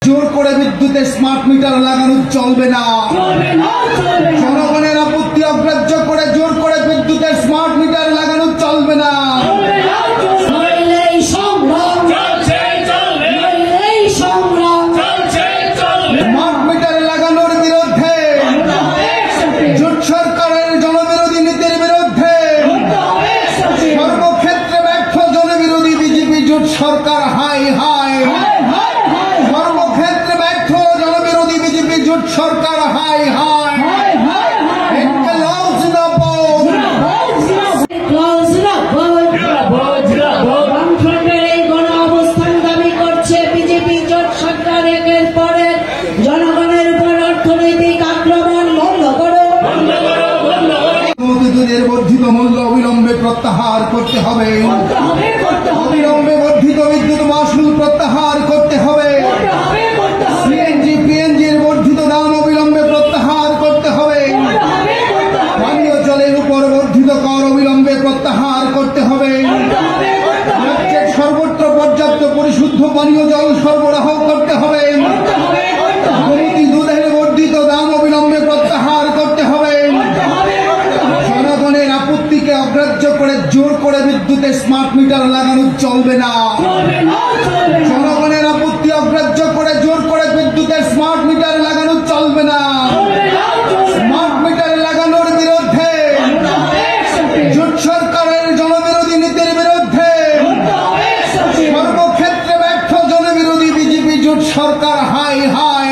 জোর করে বিদ্যুতের স্মার্ট মিটার লাগানো চলবে না। জনগণের আপত্তি অগ্রাহ্য করে জোর করে বিদ্যুতের স্মার্ট মিটার লাগানো চলবে না। স্মার্ট মিটার লাগানোর বিরুদ্ধে, জোট সরকারের জনবিরোধী নীতির বিরুদ্ধে সর্বক্ষেত্রে ব্যর্থ জনবিরোধী বিজেপি জোট সরকার হাই হাই। সর্বক্ষেত্রে ব্যর্থ জনবিরোধী বিজেপি জোট সরকার হাই হাই। বর্ধিত মূল্য অবিলম্বে প্রত্যাহার করতে হবে। অবিলম্বে বর্ধিত বিদ্যুৎ মাশুল প্রত্যাহার করতে হবে। সিএনজি পিএনজির বর্ধিত দাম অবিলম্বে প্রত্যাহার করতে হবে। পানীয় জলের উপর বর্ধিত কর অবিলম্বে প্রত্যাহার করতে হবে। রাজ্যের সর্বত্র পর্যাপ্ত পরিশুদ্ধ পানীয় জল সরবরাহ করতে হবে। গোমতী দুধের বর্ধিত দাম অবিলম্বে প্রত্যাহার করতে হবে। জনগণের আপত্তিকে অগ্রাহ্য করে জোর করে বিদ্যুতের স্মার্ট মিটার লাগানো চলবে না। জনগণের আপত্তি অগ্রাহ্য করে জোর করে বিদ্যুতের স্মার্ট মিটার লাগানো চলবে না। স্মার্ট মিটার লাগানোর বিরুদ্ধে, জোট সরকারের জনবিরোধী নীতির বিরুদ্ধে সর্বক্ষেত্রে ব্যর্থ জনবিরোধী বিজেপি জোট সরকার হাই হাই।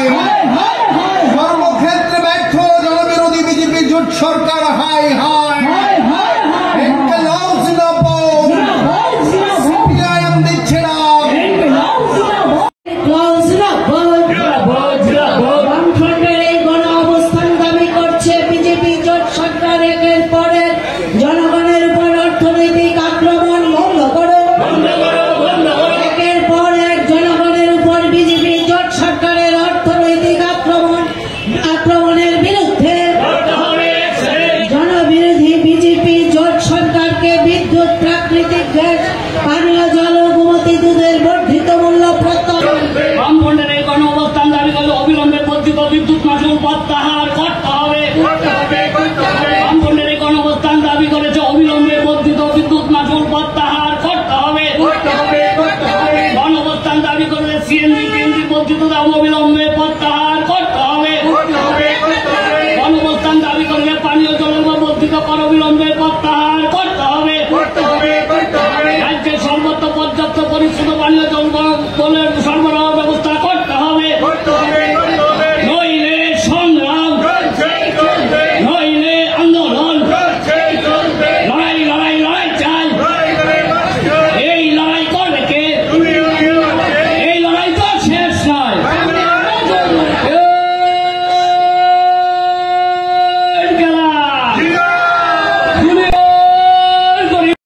সর্বক্ষেত্রে ব্যর্থ জনবিরোধী বিজেপি জোট সরকার হাই হাই। জনগণের উপর অর্থনৈতিক আক্রমণ বন্ধ করো। একের পর এক জনগণের উপর বিজেপি জোট সরকারের অর্থনৈতিক আক্রমণের বিরুদ্ধে জনবিরোধী বিজেপি জোট সরকারকে বিদ্যুৎ, প্রাকৃতিক গ্যাস, পানীয় জল ও গোমতী দুধের বর্ধিত মূল্য প্রত্যাহার। বামফ্রন্টের এই গণ অবস্থান দাবি করে অবিলম্বে বর্ধিত বিদ্যুৎ মাশুল প্রত্যাহার করতে হবে। বামফ্রন্টের এই গণ অবস্থান দাবি করেছে অবিলম্বে বর্ধিত বিদ্যুৎ মাশুল প্রত্যাহার করতে হবে। গণ অবস্থান দাবি করেছে সিএনজি পিএনজি বর্ধিত দাম অবিলম্বে